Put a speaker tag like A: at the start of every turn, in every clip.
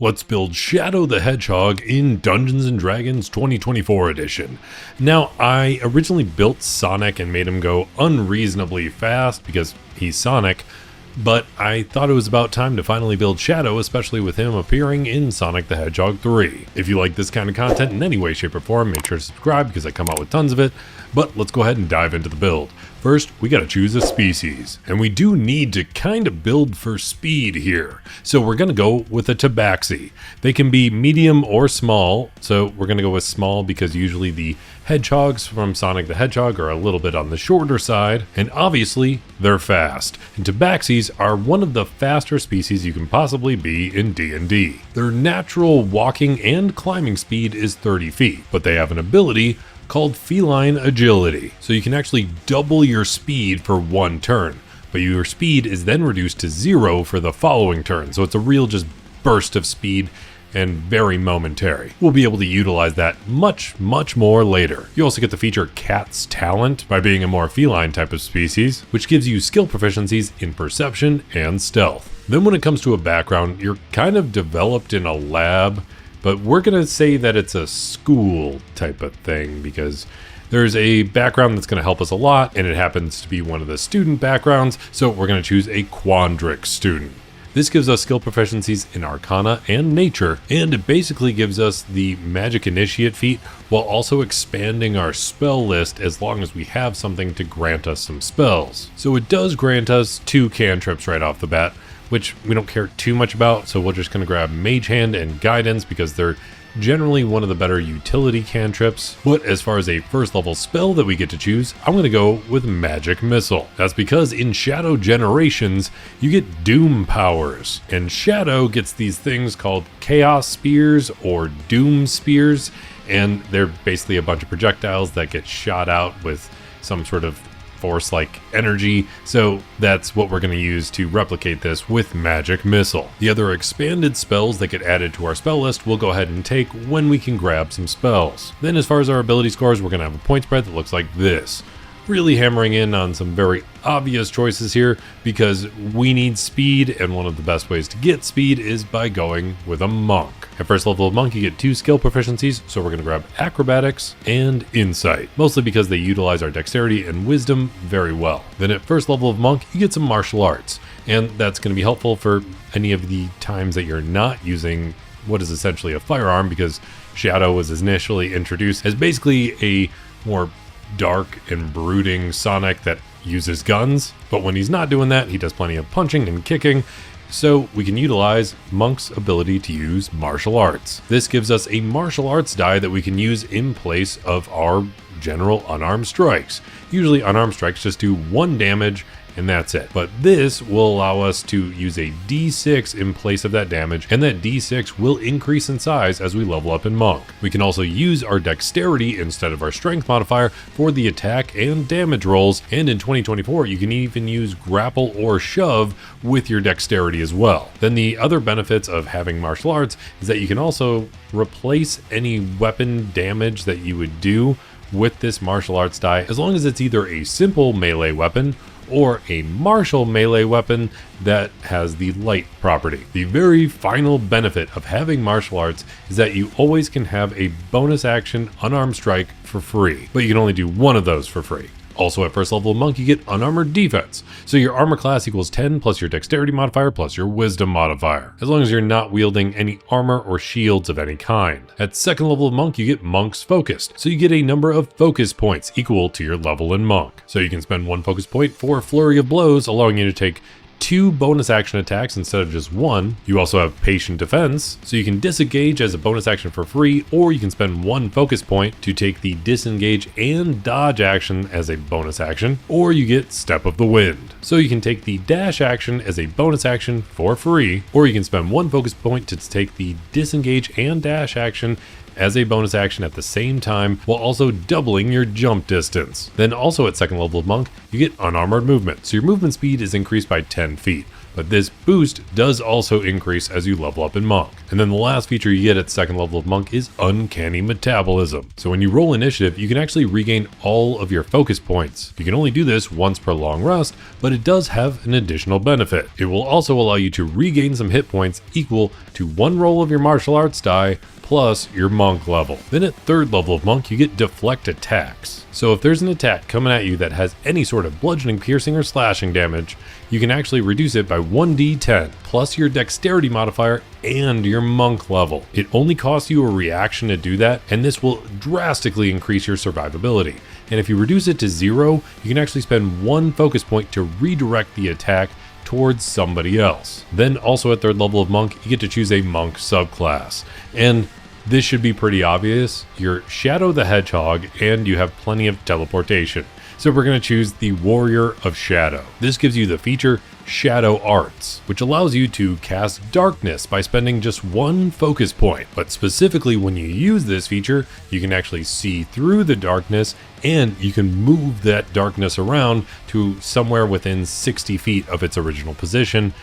A: Let's build Shadow the Hedgehog in Dungeons & Dragons 2024 edition. Now, I originally built Sonic and made him go unreasonably fast because he's Sonic, but I thought it was about time to finally build Shadow, especially with him appearing in Sonic the Hedgehog 3. If you like this kind of content in any way, shape, or form, make sure to subscribe because I come out with tons of it, but let's go ahead and dive into the build. First, we gotta choose a species, and we do need to kind of build for speed here. So we're gonna go with a tabaxi. They can be medium or small, so we're gonna go with small because usually the hedgehogs from Sonic the Hedgehog are a little bit on the shorter side, and obviously they're fast. And tabaxis are one of the faster species you can possibly be in D&D. Their natural walking and climbing speed is 30 feet, but they have an ability called feline agility. So you can actually double your speed for one turn, but your speed is then reduced to 0 for the following turn. So it's a real just burst of speed and very momentary. We'll be able to utilize that much more later. You also get to feature Cat's Talent by being a more feline type of species, which gives you skill proficiencies in perception and stealth. Then when it comes to a background, you're kind of developed in a lab, but we're going to say that it's a school type of thing because there's a background that's going to help us a lot, and it happens to be one of the student backgrounds, so we're going to choose a Quandrix student. This gives us skill proficiencies in Arcana and Nature, and it basically gives us the Magic Initiate feat while also expanding our spell list as long as we have something to grant us some spells. So it does grant us 2 cantrips right off the bat, which we don't care too much about, so we're just going to grab Mage Hand and Guidance because they're generally one of the better utility cantrips. But as far as a first level spell that we get to choose, I'm going to go with Magic Missile. That's because in Shadow Generations, you get Doom powers, and Shadow gets these things called Chaos Spears or Doom Spears, and they're basically a bunch of projectiles that get shot out with some sort of force-like energy, so that's what we're going to use to replicate this with Magic Missile. The other expanded spells that get added to our spell list we'll go ahead and take when we can grab some spells. Then as far as our ability scores, we're going to have a point spread that looks like this. Really hammering in on some very obvious choices here because we need speed, and one of the best ways to get speed is by going with a monk. At first level of monk, you get 2 skill proficiencies, so we're going to grab acrobatics and insight, mostly because they utilize our dexterity and wisdom very well. Then at first level of monk, you get some martial arts, and that's going to be helpful for any of the times that you're not using what is essentially a firearm, because Shadow was initially introduced as basically a more dark and brooding Sonic that uses guns, but when he's not doing that, he does plenty of punching and kicking, so we can utilize Monk's ability to use martial arts. This gives us a martial arts die that we can use in place of our general unarmed strikes. Usually unarmed strikes just do 1 damage and that's it. But this will allow us to use a D6 in place of that damage, and that D6 will increase in size as we level up in Monk. We can also use our dexterity instead of our strength modifier for the attack and damage rolls, and in 2024 you can even use grapple or shove with your dexterity as well. Then the other benefits of having martial arts is that you can also replace any weapon damage that you would do with this martial arts die, as long as it's either a simple melee weapon or a martial melee weapon that has the light property. The very final benefit of having martial arts is that you always can have a bonus action unarmed strike for free, but you can only do 1 of those for free. Also at first level of monk, you get unarmored defense. So your armor class equals 10 plus your dexterity modifier plus your wisdom modifier, as long as you're not wielding any armor or shields of any kind. At second level of monk, you get monk's focused. So you get a number of focus points equal to your level in monk. So you can spend 1 focus point for flurry of blows, allowing you to take 2 bonus action attacks instead of just 1. You also have patient defense, so you can disengage as a bonus action for free, or you can spend 1 focus point to take the disengage and dodge action as a bonus action, or you get step of the wind. So you can take the dash action as a bonus action for free, or you can spend 1 focus point to take the disengage and dash action as a bonus action at the same time, while also doubling your jump distance. Then also at second level of monk, you get unarmored movement, so your movement speed is increased by 10 feet. but this boost does also increase as you level up in Monk. And then the last feature you get at second level of Monk is Uncanny Metabolism. So when you roll initiative, you can actually regain all of your focus points. You can only do this once per long rest, but it does have an additional benefit. It will also allow you to regain some hit points equal to one roll of your martial arts die plus your Monk level. Then at third level of Monk, you get Deflect Attacks. So if there's an attack coming at you that has any sort of bludgeoning, piercing, or slashing damage, you can actually reduce it by 1d10, plus your dexterity modifier and your Monk level. It only costs you a reaction to do that, and this will drastically increase your survivability. And if you reduce it to 0, you can actually spend 1 focus point to redirect the attack towards somebody else. Then also at third level of Monk, you get to choose a Monk subclass. And this should be pretty obvious. You're Shadow the Hedgehog and you have plenty of teleportation. So we're going to choose the Warrior of Shadow. This gives you the feature Shadow Arts, which allows you to cast darkness by spending just 1 focus point. But specifically when you use this feature, you can actually see through the darkness and you can move that darkness around to somewhere within 60 feet of its original position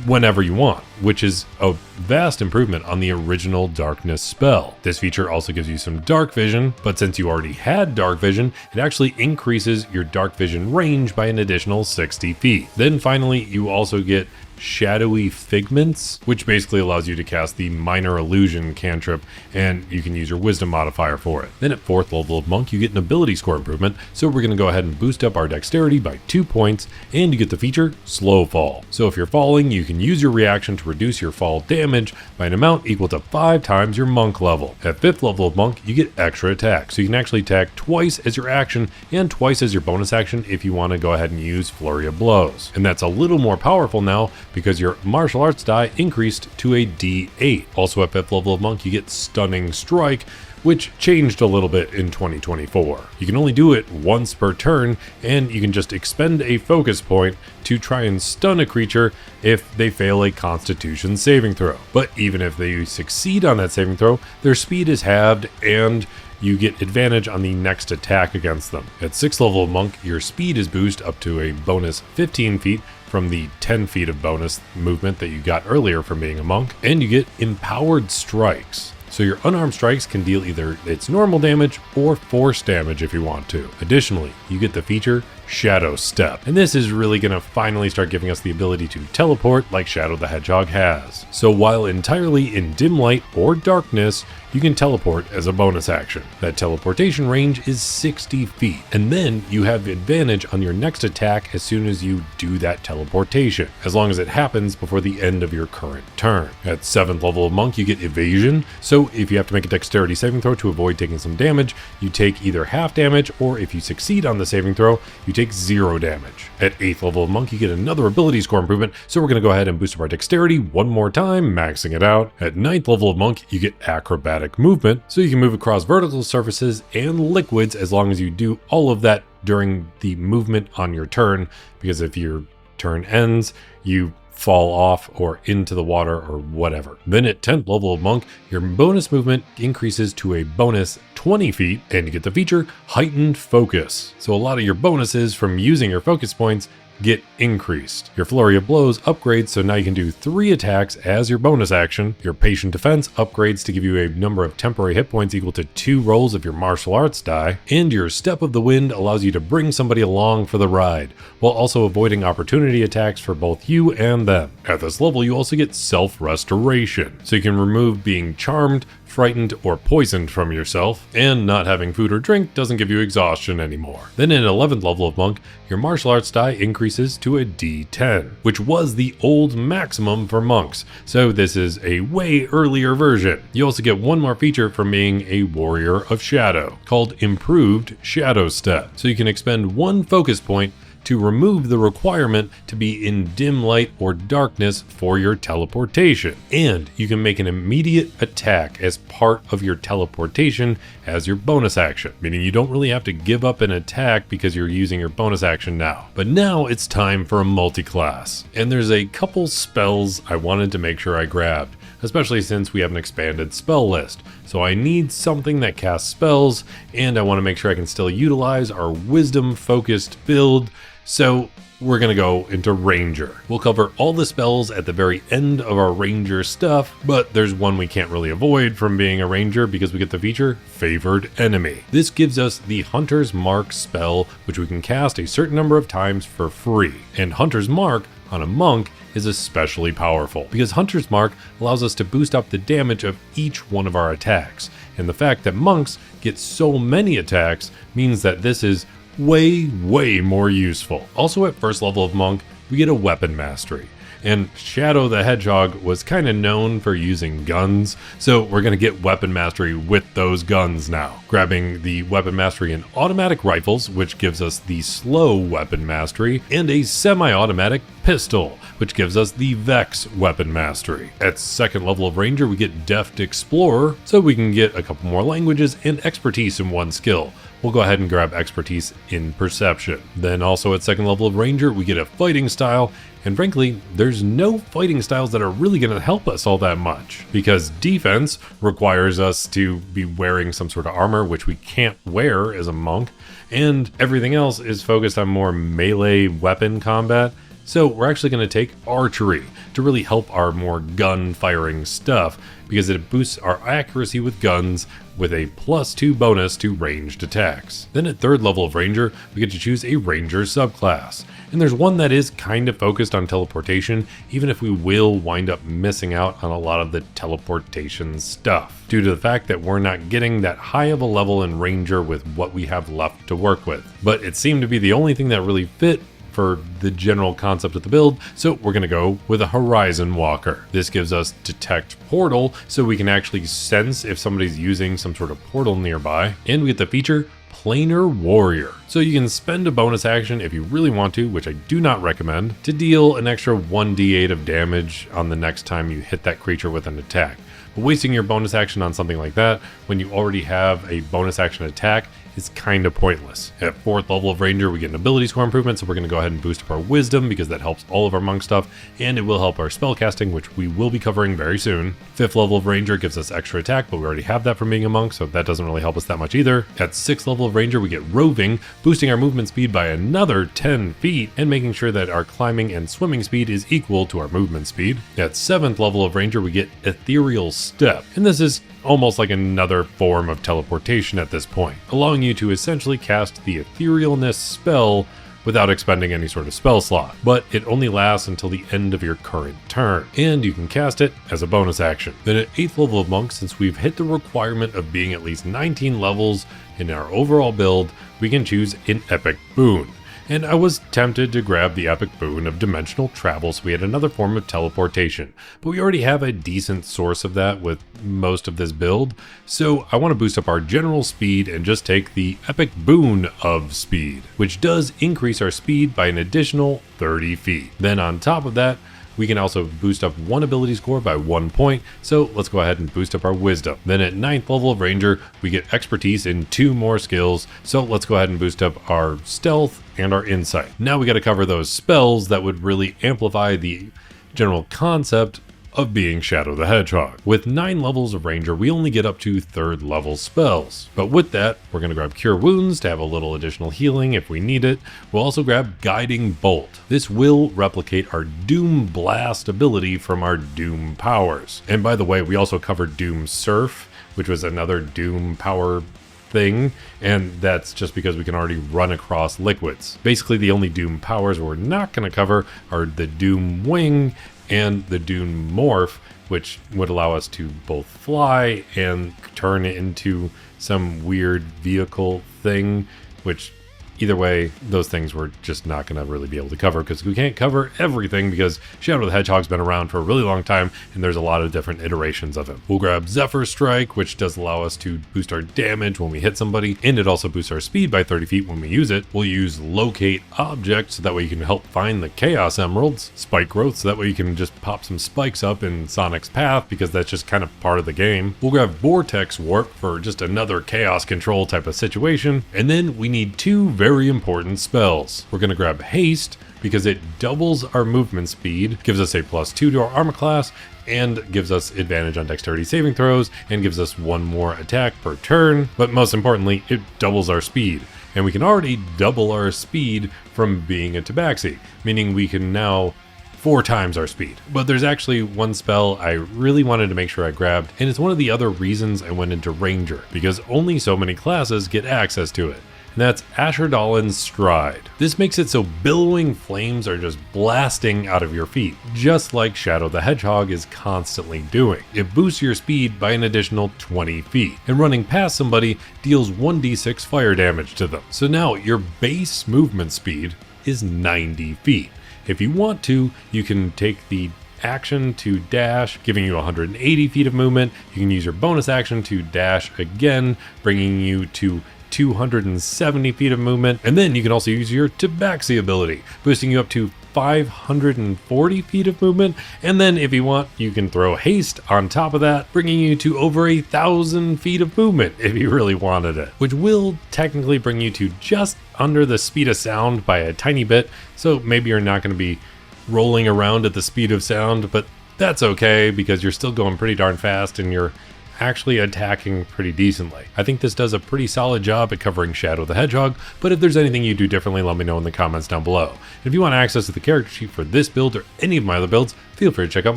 A: whenever you want, which is a vast improvement on the original darkness spell. This feature also gives you some dark vision, but since you already had dark vision, it actually increases your dark vision range by an additional 60 feet. Then finally, you also get Shadowy Figments, which basically allows you to cast the Minor Illusion cantrip, and you can use your Wisdom modifier for it. Then at fourth level of Monk, you get an ability score improvement, so we're going to go ahead and boost up our dexterity by 2 points, and you get the feature Slow Fall. So if you're falling, you can use your reaction to reduce your fall damage by an amount equal to 5 times your Monk level. At fifth level of Monk, you get extra attack, so you can actually attack twice as your action and twice as your bonus action if you want to go ahead and use Flurry of Blows. And that's a little more powerful now because your martial arts die increased to a D8. Also at 5th level of Monk, you get Stunning Strike, which changed a little bit in 2024. You can only do it once per turn, and you can just expend a focus point to try and stun a creature if they fail a Constitution saving throw. But even if they succeed on that saving throw, their speed is halved and you get advantage on the next attack against them. At 6th level of Monk, your speed is boosted up to a bonus 15 feet from the 10 feet of bonus movement that you got earlier from being a monk, and you get Empowered Strikes. So your unarmed strikes can deal either its normal damage or force damage if you want to. Additionally, you get the feature Shadow Step, and this is really going to finally start giving us the ability to teleport like Shadow the Hedgehog has. So while entirely in dim light or darkness, you can teleport as a bonus action. That teleportation range is 60 feet, and then you have advantage on your next attack as soon as you do that teleportation, as long as it happens before the end of your current turn. At 7th level of Monk, you get Evasion, so if you have to make a dexterity saving throw to avoid taking some damage, you take either half damage, or if you succeed on the saving throw, you take 0 damage. At 8th level of Monk, you get another ability score improvement, so we're going to go ahead and boost up our dexterity one more time, maxing it out. At 9th level of Monk, you get Acrobatic Movement, so you can move across vertical surfaces and liquids as long as you do all of that during the movement on your turn, because if your turn ends, you fall off or into the water or whatever. Then at 10th level of Monk, your bonus movement increases to a bonus 20 feet, and you get the feature Heightened Focus. So a lot of your bonuses from using your focus points get increased. Your Flurry of Blows upgrades, so now you can do 3 attacks as your bonus action. Your Patient Defense upgrades to give you a number of temporary hit points equal to 2 rolls of your martial arts die. And your Step of the Wind allows you to bring somebody along for the ride, while also avoiding opportunity attacks for both you and them. At this level, you also get Self-Restoration, so you can remove being charmed, frightened, or poisoned from yourself, and not having food or drink doesn't give you exhaustion anymore. Then in 11th level of Monk, your martial arts die increases to a D10, which was the old maximum for monks, so this is a way earlier version. You also get one more feature from being a Warrior of Shadow, called Improved Shadow Step, so you can expend 1 focus point to remove the requirement to be in dim light or darkness for your teleportation. And you can make an immediate attack as part of your teleportation as your bonus action, meaning you don't really have to give up an attack because you're using your bonus action now. But now it's time for a multi-class, and there's a couple spells I wanted to make sure I grabbed, especially since we have an expanded spell list. So I need something that casts spells, and I want to make sure I can still utilize our wisdom focused build. So we're going to go into Ranger. We'll cover all the spells at the very end of our Ranger stuff, but there's one we can't really avoid from being a Ranger because we get the feature Favored Enemy. This gives us the Hunter's Mark spell, which we can cast a certain number of times for free. And Hunter's Mark on a monk is especially powerful because Hunter's Mark allows us to boost up the damage of each one of our attacks. And the fact that monks get so many attacks means that this is way more useful. Also at first level of monk, we get a weapon mastery. And Shadow the Hedgehog was kind of known for using guns, so we're going to get weapon mastery with those guns now. Grabbing the weapon mastery in automatic rifles, which gives us the slow weapon mastery, and a semi-automatic pistol, which gives us the Vex weapon mastery. At second level of Ranger, we get Deft Explorer, so we can get a couple more languages and expertise in one skill. We'll go ahead and grab expertise in perception. Then also at second level of Ranger, we get a fighting style. And frankly, there's no fighting styles that are really going to help us all that much because defense requires us to be wearing some sort of armor, which we can't wear as a monk. And everything else is focused on more melee weapon combat. So we're actually going to take archery to really help our more gun firing stuff because it boosts our accuracy with guns with a +2 bonus to ranged attacks. Then at third level of Ranger, we get to choose a Ranger subclass. And there's one that is kind of focused on teleportation, even if we will wind up missing out on a lot of the teleportation stuff, due to the fact that we're not getting that high of a level in Ranger with what we have left to work with. But it seemed to be the only thing that really fit for the general concept of the build, so we're going to go with a Horizon Walker. This gives us Detect Portal, so we can actually sense if somebody's using some sort of portal nearby, and we get the feature Planar Warrior. So you can spend a bonus action if you really want to, which I do not recommend, to deal an extra 1d8 of damage on the next time you hit that creature with an attack. But wasting your bonus action on something like that when you already have a bonus action attack is kind of pointless. At fourth level of Ranger, we get an ability score improvement, so we're going to go ahead and boost up our Wisdom because that helps all of our monk stuff, and it will help our spell casting, which we will be covering very soon. Fifth level of Ranger gives us extra attack, but we already have that from being a monk, so that doesn't really help us that much either. At sixth level of Ranger, we get Roving, boosting our movement speed by another 10 feet, and making sure that our climbing and swimming speed is equal to our movement speed. At seventh level of Ranger, we get Ethereal Step, and this is almost like another form of teleportation at this point, allowing you to essentially cast the Etherealness spell without expending any sort of spell slot, but it only lasts until the end of your current turn, and you can cast it as a bonus action. Then at 8th level of Monk, since we've hit the requirement of being at least 19 levels in our overall build, we can choose an Epic Boon. And I was tempted to grab the epic boon of dimensional travel so we had another form of teleportation, but we already have a decent source of that with most of this build, so I want to boost up our general speed and just take the epic boon of speed, which does increase our speed by an additional 30 feet. Then on top of that, we can also boost up one ability score by 1 point, so let's go ahead and boost up our Wisdom. Then at 9th level of Ranger, we get expertise in 2 more skills, so let's go ahead and boost up our Stealth and our Insight. Now we got to cover those spells that would really amplify the general concept of being Shadow the Hedgehog. With 9 levels of Ranger, we only get up to 3rd level spells. But with that, we're going to grab Cure Wounds to have a little additional healing if we need it. We'll also grab Guiding Bolt. This will replicate our Doom Blast ability from our Doom powers. And by the way, we also covered Doom Surf, which was another Doom power thing, and that's just because we can already run across liquids. Basically, the only Doom powers we're not going to cover are the Doom Wing and the Doom Morph, which would allow us to both fly and turn it into some weird vehicle thing, which either way, those things we're just not going to really be able to cover because we can't cover everything because Shadow the Hedgehog's been around for a really long time and there's a lot of different iterations of him. We'll grab Zephyr Strike, which does allow us to boost our damage when we hit somebody, and it also boosts our speed by 30 feet when we use it. We'll use Locate Object so that way you can help find the Chaos Emeralds. Spike Growth so that way you can just pop some spikes up in Sonic's path because that's just kind of part of the game. We'll grab Vortex Warp for just another chaos control type of situation, and then we need 2 very important spells. We're going to grab Haste because it doubles our movement speed, gives us a +2 to our armor class, and gives us advantage on dexterity saving throws, and gives us 1 more attack per turn, but most importantly, it doubles our speed. And we can already double our speed from being a tabaxi, meaning we can now 4 times our speed. But there's actually one spell I really wanted to make sure I grabbed, and it's one of the other reasons I went into Ranger, because only so many classes get access to it. And that's Ashurdalin's Stride. This makes it so billowing flames are just blasting out of your feet, just like Shadow the Hedgehog is constantly doing. It boosts your speed by an additional 20 feet, and running past somebody deals 1d6 fire damage to them. So now your base movement speed is 90 feet. If you want to, you can take the action to dash, giving you 180 feet of movement. You can use your bonus action to dash again, bringing you to 270 feet of movement. And then you can also use your Tabaxi ability, boosting you up to 540 feet of movement. And then if you want, you can throw haste on top of that, bringing you to over 1,000 feet of movement if you really wanted it, which will technically bring you to just under the speed of sound by a tiny bit. So maybe you're not going to be rolling around at the speed of sound, but that's okay because you're still going pretty darn fast and you're actually attacking pretty decently. I think this does a pretty solid job at covering Shadow the Hedgehog, but if there's anything you do differently, let me know in the comments down below. And if you want access to the character sheet for this build or any of my other builds, feel free to check out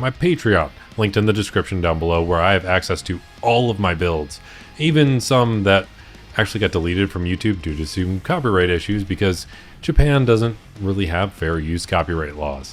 A: my Patreon, linked in the description down below, where I have access to all of my builds, even some that actually got deleted from YouTube due to some copyright issues because Japan doesn't really have fair use copyright laws.